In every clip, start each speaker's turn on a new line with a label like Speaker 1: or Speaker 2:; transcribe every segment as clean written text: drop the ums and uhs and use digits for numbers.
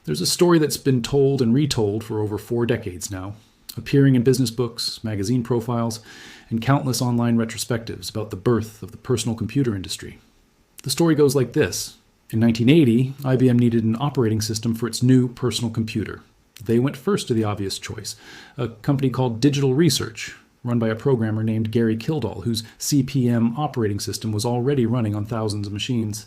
Speaker 1: There's a story that's been told and retold for over 4 decades now, appearing in business books, magazine profiles, and countless online retrospectives about the birth of the personal computer industry. The story goes like this. In 1980, IBM needed an operating system for its new personal computer. They went first to the obvious choice, a company called Digital Research, run by a programmer named Gary Kildall, whose CP/M operating system was already running on thousands of machines.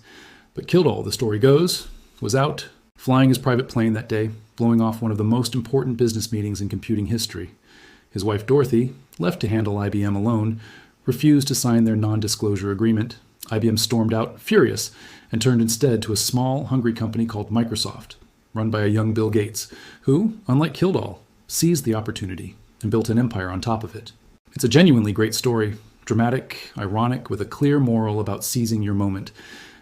Speaker 1: But Kildall, the story goes, was out flying his private plane that day, blowing off one of the most important business meetings in computing history. His wife Dorothy, left to handle IBM alone, refused to sign their non-disclosure agreement. IBM stormed out, furious, and turned instead to a small, hungry company called Microsoft, run by a young Bill Gates, who, unlike Kildall, seized the opportunity and built an empire on top of it. It's a genuinely great story, dramatic, ironic, with a clear moral about seizing your moment.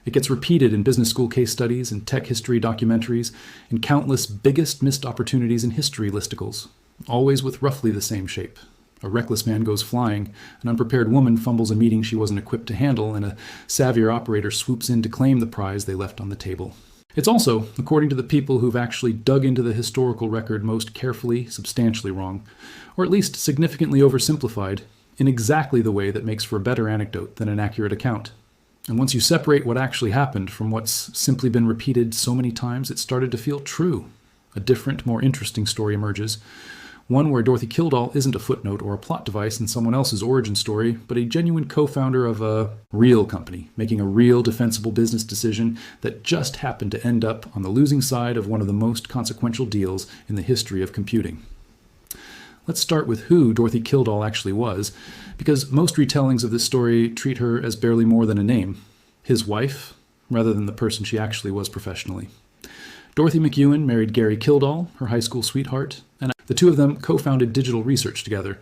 Speaker 1: It gets repeated in business school case studies and tech history documentaries and countless biggest missed opportunities in history listicles, always with roughly the same shape. A reckless man goes flying, an unprepared woman fumbles a meeting she wasn't equipped to handle, and a savvier operator swoops in to claim the prize they left on the table. It's also, according to the people who've actually dug into the historical record most carefully, substantially wrong, or at least significantly oversimplified, in exactly the way that makes for a better anecdote than an accurate account. And once you separate what actually happened from what's simply been repeated so many times, it started to feel true. A different, more interesting story emerges. One where Dorothy Kildall isn't a footnote or a plot device in someone else's origin story, but a genuine co-founder of a real company, making a real defensible business decision that just happened to end up on the losing side of one of the most consequential deals in the history of computing. Let's start with who Dorothy Kildall actually was, because most retellings of this story treat her as barely more than a name, his wife, rather than the person she actually was professionally. Dorothy McEwen married Gary Kildall, her high school sweetheart, and the two of them co-founded Digital Research together.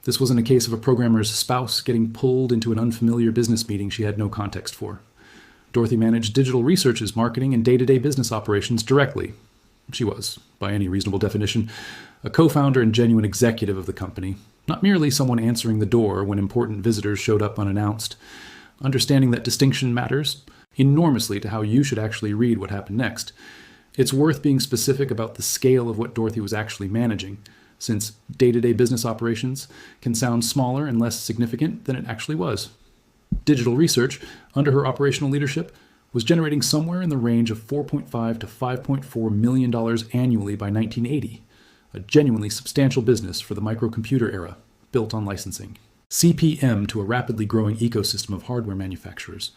Speaker 1: This wasn't a case of a programmer's spouse getting pulled into an unfamiliar business meeting she had no context for. Dorothy managed Digital Research's marketing and day-to-day business operations directly. She was, by any reasonable definition, a co-founder and genuine executive of the company, not merely someone answering the door when important visitors showed up unannounced. Understanding that distinction matters enormously to how you should actually read what happened next. It's worth being specific about the scale of what Dorothy was actually managing, since day-to-day business operations can sound smaller and less significant than it actually was. Digital Research, under her operational leadership, was generating somewhere in the range of $4.5 to $5.4 million annually by 1980, a genuinely substantial business for the microcomputer era, built on licensing. CP/M to a rapidly growing ecosystem of hardware manufacturers,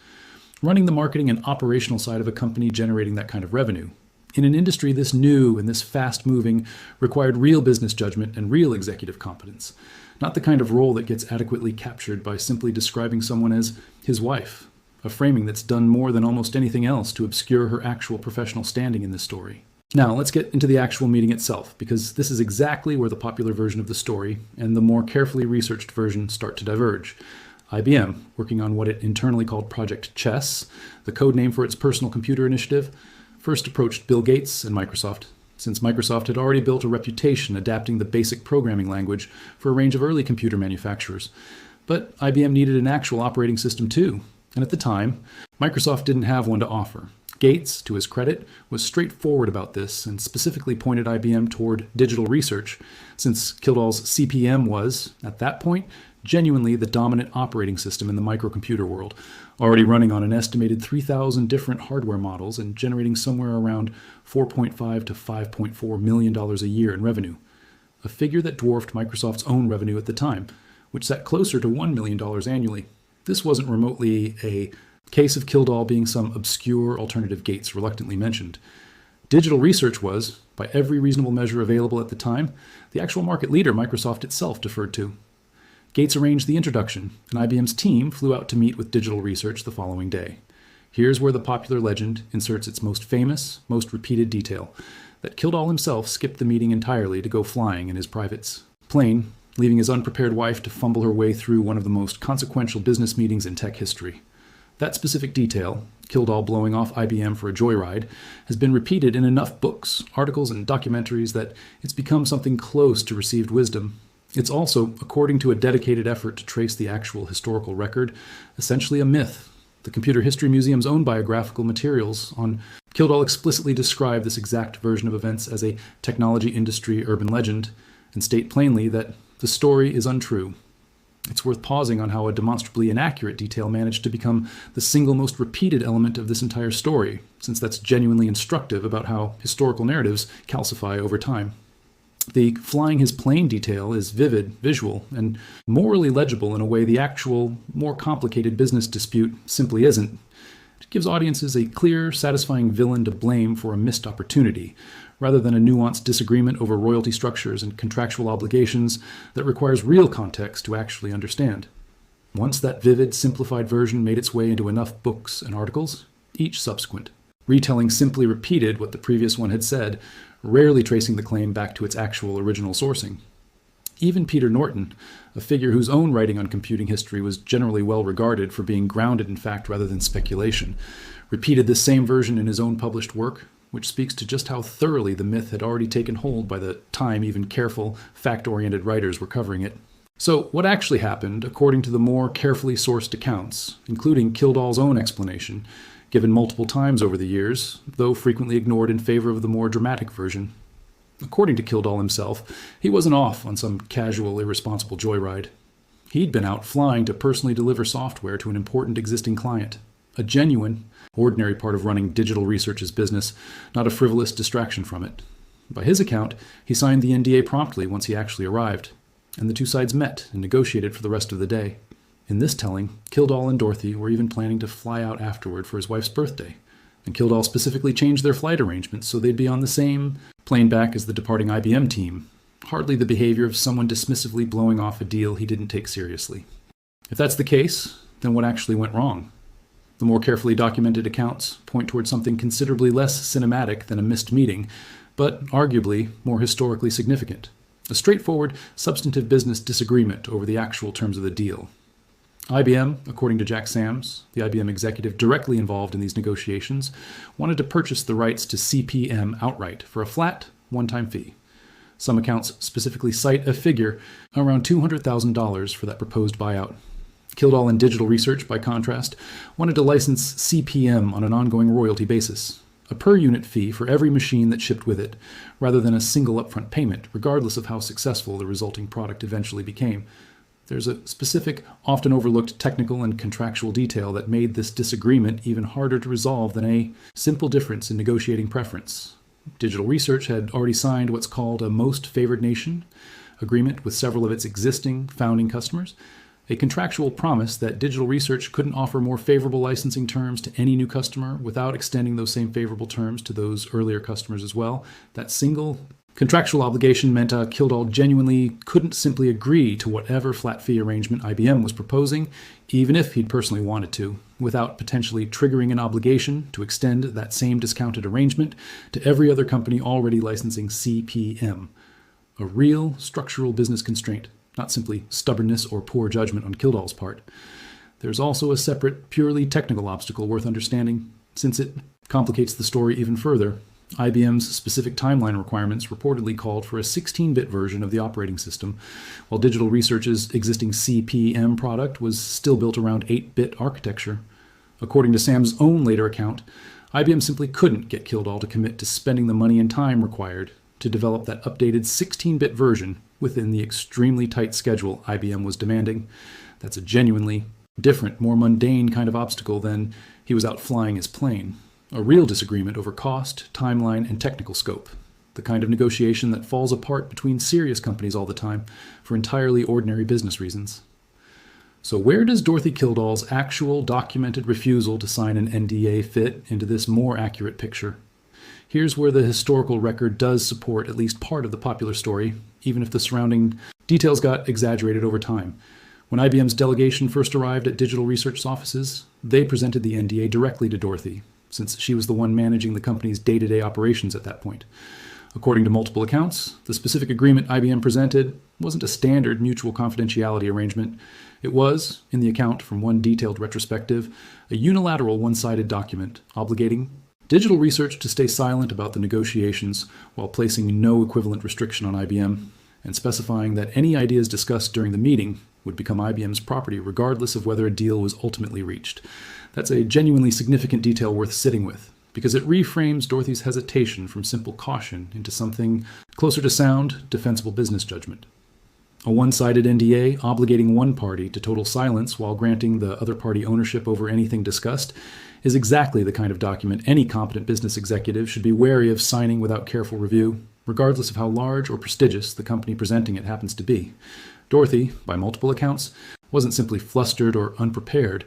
Speaker 1: running the marketing and operational side of a company generating that kind of revenue. In an industry this new and this fast-moving required real business judgment and real executive competence, not the kind of role that gets adequately captured by simply describing someone as his wife, a framing that's done more than almost anything else to obscure her actual professional standing in this story. Now, let's get into the actual meeting itself, because this is exactly where the popular version of the story and the more carefully researched version start to diverge. IBM, working on what it internally called Project Chess, the code name for its personal computer initiative, first approached Bill Gates and Microsoft, since Microsoft had already built a reputation adapting the basic programming language for a range of early computer manufacturers. But IBM needed an actual operating system too, and at the time, Microsoft didn't have one to offer. Gates, to his credit, was straightforward about this and specifically pointed IBM toward Digital Research, since Kildall's CP/M was, at that point, genuinely the dominant operating system in the microcomputer world, already running on an estimated 3,000 different hardware models and generating somewhere around $4.5 to $5.4 million a year in revenue, a figure that dwarfed Microsoft's own revenue at the time, which sat closer to $1 million annually. This wasn't remotely a case of Kildall being some obscure alternative Gates reluctantly mentioned. Digital Research was, by every reasonable measure available at the time, the actual market leader Microsoft itself deferred to. Gates arranged the introduction, and IBM's team flew out to meet with Digital Research the following day. Here's where the popular legend inserts its most famous, most repeated detail, that Kildall himself skipped the meeting entirely to go flying in his private plane, leaving his unprepared wife to fumble her way through one of the most consequential business meetings in tech history. That specific detail, Kildall blowing off IBM for a joyride, has been repeated in enough books, articles, and documentaries that it's become something close to received wisdom. It's also, according to a dedicated effort to trace the actual historical record, essentially a myth, The Computer History Museum's own biographical materials on Kildall explicitly describe this exact version of events as a technology industry urban legend and state plainly that the story is untrue. It's worth pausing on how a demonstrably inaccurate detail managed to become the single most repeated element of this entire story, since that's genuinely instructive about how historical narratives calcify over time. The flying his plane detail is vivid, visual, and morally legible in a way the actual, more complicated business dispute simply isn't. It gives audiences a clear, satisfying villain to blame for a missed opportunity, rather than a nuanced disagreement over royalty structures and contractual obligations that requires real context to actually understand. Once that vivid, simplified version made its way into enough books and articles, each subsequent retelling simply repeated what the previous one had said, rarely tracing the claim back to its actual original sourcing. Even Peter Norton, a figure whose own writing on computing history was generally well regarded for being grounded in fact rather than speculation, repeated this same version in his own published work, which speaks to just how thoroughly the myth had already taken hold by the time even careful, fact-oriented writers were covering it. So what actually happened, according to the more carefully sourced accounts, including Kildall's own explanation, given multiple times over the years, though frequently ignored in favor of the more dramatic version? According to Kildall himself, he wasn't off on some casual, irresponsible joyride. He'd been out flying to personally deliver software to an important existing client, a genuine, ordinary part of running digital research's business, not a frivolous distraction from it. By his account, he signed the NDA promptly once he actually arrived, and the two sides met and negotiated for the rest of the day. In this telling, Kildall and Dorothy were even planning to fly out afterward for his wife's birthday, and Kildall specifically changed their flight arrangements so they'd be on the same plane back as the departing IBM team, hardly the behavior of someone dismissively blowing off a deal he didn't take seriously. If that's the case, then what actually went wrong? The more carefully documented accounts point toward something considerably less cinematic than a missed meeting, but arguably more historically significant. A straightforward, substantive business disagreement over the actual terms of the deal. IBM, according to Jack Sams, the IBM executive directly involved in these negotiations, wanted to purchase the rights to CP/M outright for a flat, one-time fee. Some accounts specifically cite a figure around $200,000 for that proposed buyout. Kildall and Digital Research, by contrast, wanted to license CP/M on an ongoing royalty basis, a per-unit fee for every machine that shipped with it, rather than a single upfront payment, regardless of how successful the resulting product eventually became. There's a specific, often overlooked technical and contractual detail that made this disagreement even harder to resolve than a simple difference in negotiating preference. Digital Research had already signed what's called a Most Favored Nation agreement with several of its existing founding customers, a contractual promise that Digital Research couldn't offer more favorable licensing terms to any new customer without extending those same favorable terms to those earlier customers as well. That single contractual obligation meant Kildall genuinely couldn't simply agree to whatever flat fee arrangement IBM was proposing, even if he'd personally wanted to, without potentially triggering an obligation to extend that same discounted arrangement to every other company already licensing CP/M. A real structural business constraint, not simply stubbornness or poor judgment on Kildall's part. There's also a separate, purely technical obstacle worth understanding, since it complicates the story even further. IBM's specific timeline requirements reportedly called for a 16-bit version of the operating system, while Digital Research's existing CP/M product was still built around 8-bit architecture. According to Sam's own later account, IBM simply couldn't get Kildall to commit to spending the money and time required to develop that updated 16-bit version within the extremely tight schedule IBM was demanding. That's a genuinely different, more mundane kind of obstacle than he was out flying his plane. A real disagreement over cost, timeline, and technical scope. The kind of negotiation that falls apart between serious companies all the time for entirely ordinary business reasons. So where does Dorothy Kildall's actual documented refusal to sign an NDA fit into this more accurate picture? Here's where the historical record does support at least part of the popular story, even if the surrounding details got exaggerated over time. When IBM's delegation first arrived at Digital Research's offices, they presented the NDA directly to Dorothy, since she was the one managing the company's day-to-day operations at that point. According to multiple accounts, the specific agreement IBM presented wasn't a standard mutual confidentiality arrangement. It was, in the account from one detailed retrospective, a unilateral one-sided document obligating Digital Research to stay silent about the negotiations while placing no equivalent restriction on IBM, and specifying that any ideas discussed during the meeting would become IBM's property regardless of whether a deal was ultimately reached. That's a genuinely significant detail worth sitting with, because it reframes Dorothy's hesitation from simple caution into something closer to sound, defensible business judgment. A one-sided NDA obligating one party to total silence while granting the other party ownership over anything discussed is exactly the kind of document any competent business executive should be wary of signing without careful review, regardless of how large or prestigious the company presenting it happens to be. Dorothy, by multiple accounts, wasn't simply flustered or unprepared.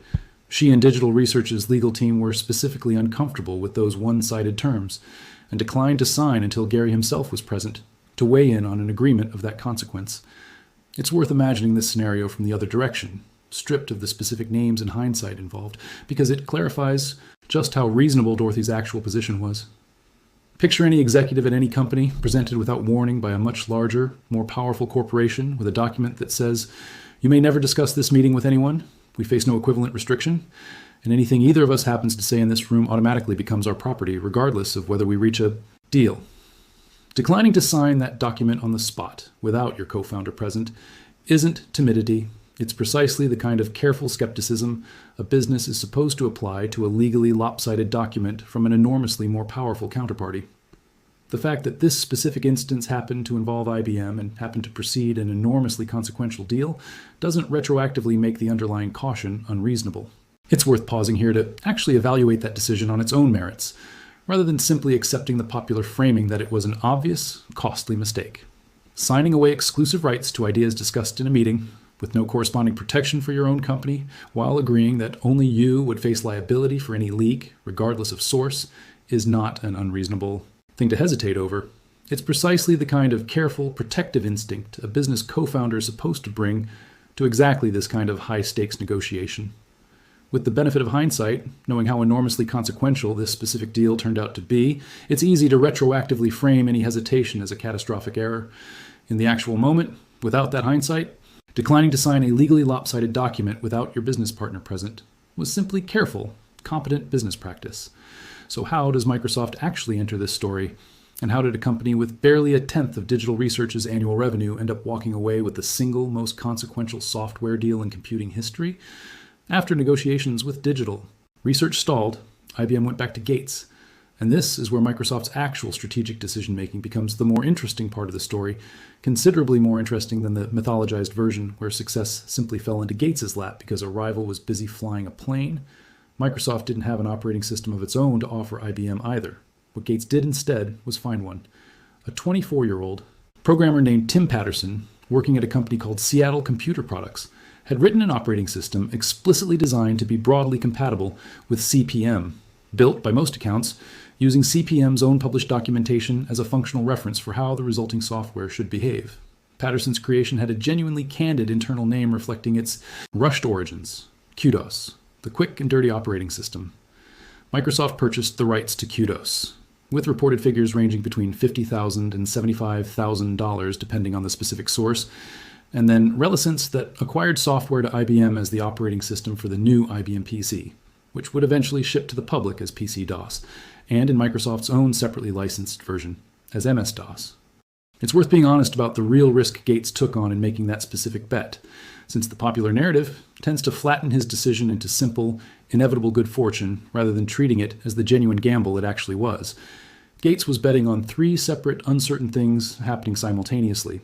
Speaker 1: She and Digital Research's legal team were specifically uncomfortable with those one-sided terms and declined to sign until Gary himself was present to weigh in on an agreement of that consequence. It's worth imagining this scenario from the other direction, stripped of the specific names and hindsight involved, because it clarifies just how reasonable Dorothy's actual position was. Picture any executive at any company presented without warning by a much larger, more powerful corporation with a document that says, "You may never discuss this meeting with anyone. We face no equivalent restriction, and anything either of us happens to say in this room automatically becomes our property, regardless of whether we reach a deal." Declining to sign that document on the spot without your co-founder present isn't timidity. It's precisely the kind of careful skepticism a business is supposed to apply to a legally lopsided document from an enormously more powerful counterparty. The fact that this specific instance happened to involve IBM and happened to precede an enormously consequential deal doesn't retroactively make the underlying caution unreasonable. It's worth pausing here to actually evaluate that decision on its own merits, rather than simply accepting the popular framing that it was an obvious, costly mistake. Signing away exclusive rights to ideas discussed in a meeting, with no corresponding protection for your own company, while agreeing that only you would face liability for any leak, regardless of source, is not an unreasonable thing to hesitate over. It's precisely the kind of careful, protective instinct a business co-founder is supposed to bring to exactly this kind of high-stakes negotiation. With the benefit of hindsight, knowing how enormously consequential this specific deal turned out to be, it's easy to retroactively frame any hesitation as a catastrophic error. In the actual moment, without that hindsight, declining to sign a legally lopsided document without your business partner present was simply careful, competent business practice. So how does Microsoft actually enter this story? And how did a company with barely a tenth of Digital Research's annual revenue end up walking away with the single most consequential software deal in computing history? After negotiations with Digital Research stalled, IBM went back to Gates. And this is where Microsoft's actual strategic decision-making becomes the more interesting part of the story, considerably more interesting than the mythologized version where success simply fell into Gates's lap because a rival was busy flying a plane. Microsoft didn't have an operating system of its own to offer IBM either. What Gates did instead was find one. A 24-year-old programmer named Tim Patterson, working at a company called Seattle Computer Products, had written an operating system explicitly designed to be broadly compatible with CP/M, built, by most accounts, using CP/M's own published documentation as a functional reference for how the resulting software should behave. Patterson's creation had a genuinely candid internal name reflecting its rushed origins, QDOS, the quick and dirty operating system. Microsoft purchased the rights to QDOS, with reported figures ranging between $50,000 and $75,000 depending on the specific source, and then Relicence that acquired software to IBM as the operating system for the new IBM PC, which would eventually ship to the public as PC-DOS, and in Microsoft's own separately licensed version as MS-DOS. It's worth being honest about the real risk Gates took on in making that specific bet, since the popular narrative tends to flatten his decision into simple, inevitable good fortune rather than treating it as the genuine gamble it actually was. Gates was betting on three separate, uncertain things happening simultaneously: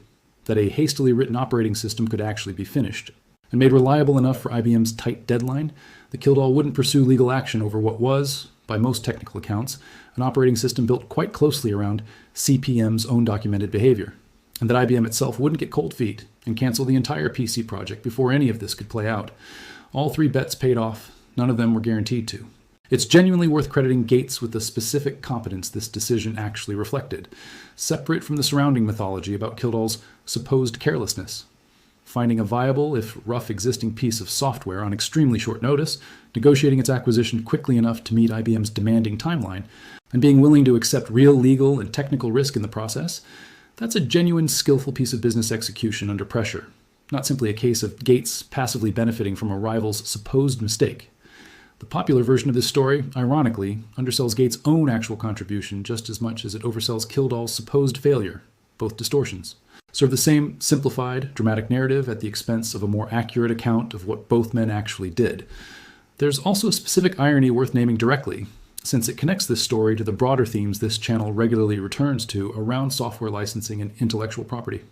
Speaker 1: that a hastily written operating system could actually be finished, and made reliable enough for IBM's tight deadline that Kildall wouldn't pursue legal action over what was, by most technical accounts, an operating system built quite closely around CP/M's own documented behavior, and that IBM itself wouldn't get cold feet and cancel the entire PC project before any of this could play out. All three bets paid off. None of them were guaranteed to. It's genuinely worth crediting Gates with the specific competence this decision actually reflected, separate from the surrounding mythology about Kildall's supposed carelessness. Finding a viable, if rough, existing piece of software on extremely short notice, negotiating its acquisition quickly enough to meet IBM's demanding timeline, and being willing to accept real legal and technical risk in the process, that's a genuine, skillful piece of business execution under pressure, not simply a case of Gates passively benefiting from a rival's supposed mistake. The popular version of this story, ironically, undersells Gates' own actual contribution just as much as it oversells Kildall's supposed failure, both distortions. Serve the same simplified, dramatic narrative at the expense of a more accurate account of what both men actually did. There's also a specific irony worth naming directly, since it connects this story to the broader themes this channel regularly returns to around software licensing and intellectual property.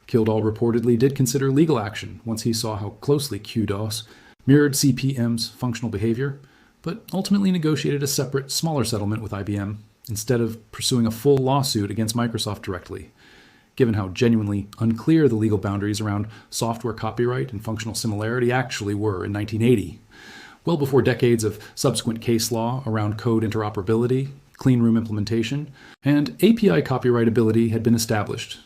Speaker 1: Kildall reportedly did consider legal action once he saw how closely QDOS mirrored CP/M's functional behavior, but ultimately negotiated a separate, smaller settlement with IBM instead of pursuing a full lawsuit against Microsoft directly, given how genuinely unclear the legal boundaries around software copyright and functional similarity actually were in 1980, well before decades of subsequent case law around code interoperability, clean room implementation, and API copyrightability had been established.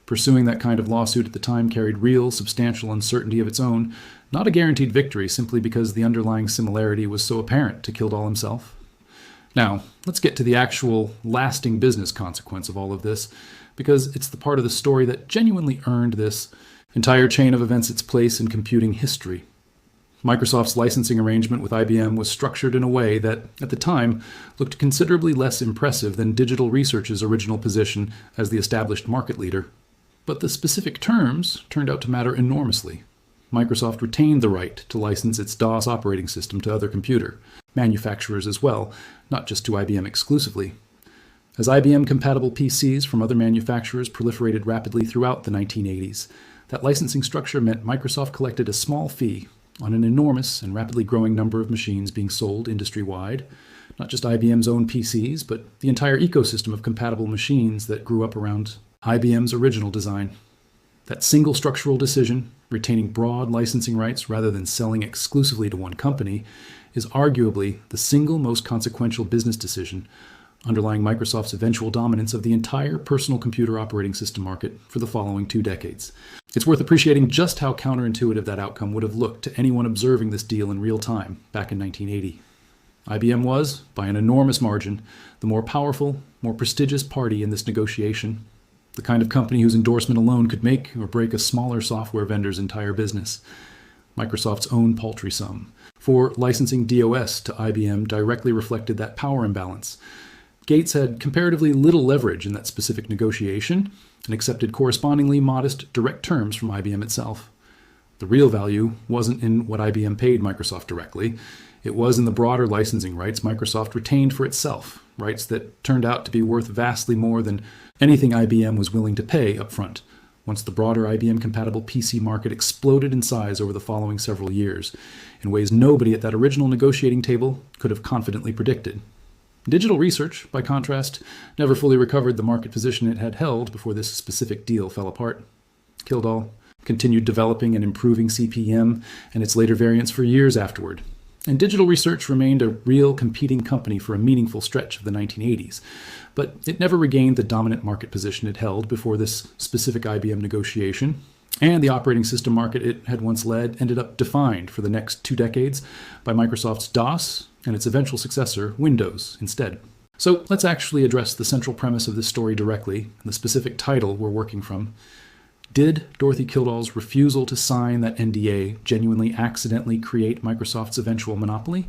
Speaker 1: Pursuing that kind of lawsuit at the time carried real, substantial uncertainty of its own, not a guaranteed victory simply because the underlying similarity was so apparent to Kildall himself. Now, let's get to the actual lasting business consequence of all of this, because it's the part of the story that genuinely earned this entire chain of events its place in computing history. Microsoft's licensing arrangement with IBM was structured in a way that, at the time, looked considerably less impressive than Digital Research's original position as the established market leader. But the specific terms turned out to matter enormously. Microsoft retained the right to license its DOS operating system to other computer manufacturers as well, not just to IBM exclusively. As IBM-compatible PCs from other manufacturers proliferated rapidly throughout the 1980s, that licensing structure meant Microsoft collected a small fee on an enormous and rapidly growing number of machines being sold industry-wide, not just IBM's own PCs, but the entire ecosystem of compatible machines that grew up around IBM's original design. That single structural decision, retaining broad licensing rights rather than selling exclusively to one company, is arguably the single most consequential business decision underlying Microsoft's eventual dominance of the entire personal computer operating system market for the following 2 decades. It's worth appreciating just how counterintuitive that outcome would have looked to anyone observing this deal in real time back in 1980. IBM was, by an enormous margin, the more powerful, more prestigious party in this negotiation, the kind of company whose endorsement alone could make or break a smaller software vendor's entire business. Microsoft's own paltry sum for licensing DOS to IBM directly reflected that power imbalance. Gates had comparatively little leverage in that specific negotiation and accepted correspondingly modest direct terms from IBM itself. The real value wasn't in what IBM paid Microsoft directly. It was in the broader licensing rights Microsoft retained for itself, rights that turned out to be worth vastly more than anything IBM was willing to pay up front, once the broader IBM-compatible PC market exploded in size over the following several years, in ways nobody at that original negotiating table could have confidently predicted. Digital Research, by contrast, never fully recovered the market position it had held before this specific deal fell apart. Kildall continued developing and improving CP/M and its later variants for years afterward, and Digital Research remained a real competing company for a meaningful stretch of the 1980s, but it never regained the dominant market position it held before this specific IBM negotiation, and the operating system market it had once led ended up defined for the next 2 decades by Microsoft's DOS and its eventual successor, Windows, instead. So let's actually address the central premise of this story directly, and the specific title we're working from. Did Dorothy Kildall's refusal to sign that NDA genuinely accidentally create Microsoft's eventual monopoly?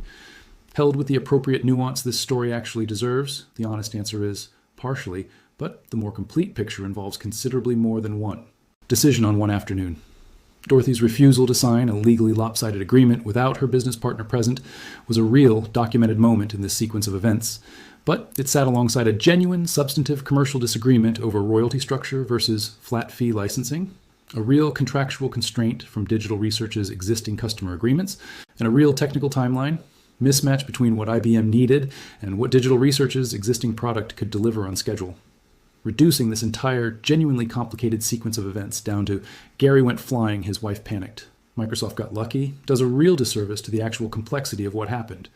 Speaker 1: Held with the appropriate nuance this story actually deserves, the honest answer is partially, but the more complete picture involves considerably more than one decision on one afternoon. Dorothy's refusal to sign a legally lopsided agreement without her business partner present was a real, documented moment in this sequence of events, but it sat alongside a genuine, substantive commercial disagreement over royalty structure versus flat fee licensing, a real contractual constraint from Digital Research's existing customer agreements, and a real technical timeline mismatch between what IBM needed and what Digital Research's existing product could deliver on schedule. Reducing this entire, genuinely complicated sequence of events down to Gary went flying, his wife panicked, Microsoft got lucky, does a real disservice to the actual complexity of what happened,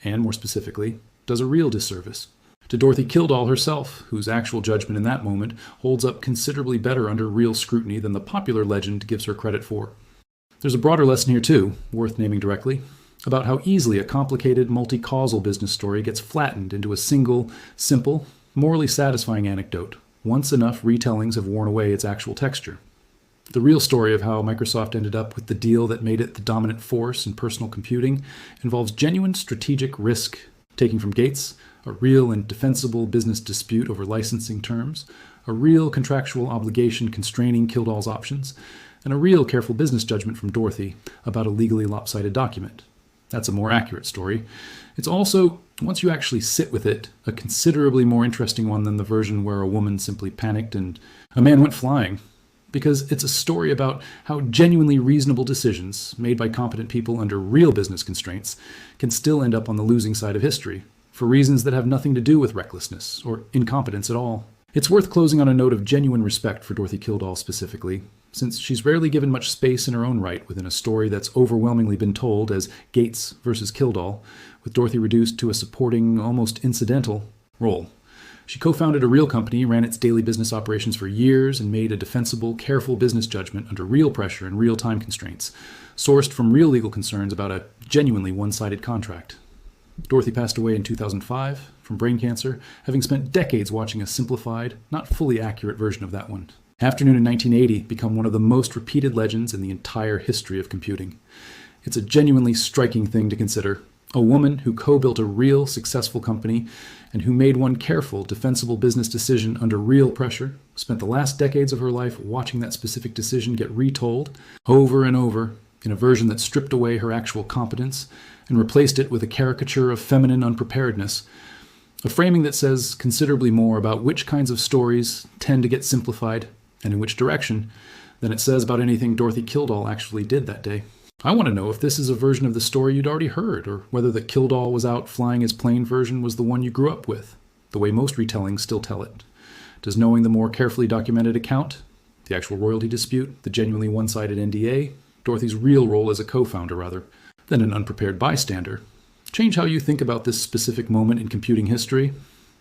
Speaker 1: and more specifically, does a real disservice to Dorothy Kildall herself, whose actual judgment in that moment holds up considerably better under real scrutiny than the popular legend gives her credit for. There's a broader lesson here too, worth naming directly, about how easily a complicated, multi-causal business story gets flattened into a single, simple, morally satisfying anecdote, once enough retellings have worn away its actual texture. The real story of how Microsoft ended up with the deal that made it the dominant force in personal computing involves genuine strategic risk taking from Gates, a real and defensible business dispute over licensing terms, a real contractual obligation constraining Kildall's options, and a real careful business judgment from Dorothy about a legally lopsided document. That's a more accurate story. It's also, once you actually sit with it, a considerably more interesting one than the version where a woman simply panicked and a man went flying. Because it's a story about how genuinely reasonable decisions made by competent people under real business constraints can still end up on the losing side of history, for reasons that have nothing to do with recklessness or incompetence at all. It's worth closing on a note of genuine respect for Dorothy Kildall specifically, since she's rarely given much space in her own right within a story that's overwhelmingly been told as Gates versus Kildall, with Dorothy reduced to a supporting, almost incidental role. She co-founded a real company, ran its daily business operations for years, and made a defensible, careful business judgment under real pressure and real time constraints, sourced from real legal concerns about a genuinely one-sided contract. Dorothy passed away in 2005 from brain cancer, having spent decades watching a simplified, not fully accurate version of that one. Afternoon in 1980 became one of the most repeated legends in the entire history of computing. It's a genuinely striking thing to consider. A woman who co-built a real, successful company and who made one careful, defensible business decision under real pressure, spent the last decades of her life watching that specific decision get retold over and over in a version that stripped away her actual competence and replaced it with a caricature of feminine unpreparedness, a framing that says considerably more about which kinds of stories tend to get simplified and in which direction than it says about anything Dorothy Kildall actually did that day. I want to know if this is a version of the story you'd already heard, or whether the Kildall was out flying his plane version was the one you grew up with, the way most retellings still tell it. Does knowing the more carefully documented account, the actual royalty dispute, the genuinely one-sided NDA, Dorothy's real role as a co-founder rather, than an unprepared bystander, change how you think about this specific moment in computing history?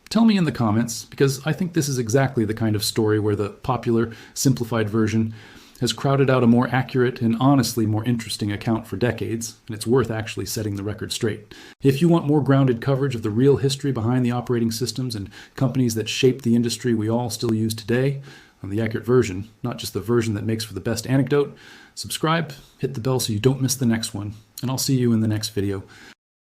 Speaker 1: Tell me in the comments, because I think this is exactly the kind of story where the popular, simplified version has crowded out a more accurate and honestly more interesting account for decades, and it's worth actually setting the record straight. If you want more grounded coverage of the real history behind the operating systems and companies that shaped the industry we all still use today, on the accurate version, not just the version that makes for the best anecdote, subscribe, hit the bell so you don't miss the next one, and I'll see you in the next video.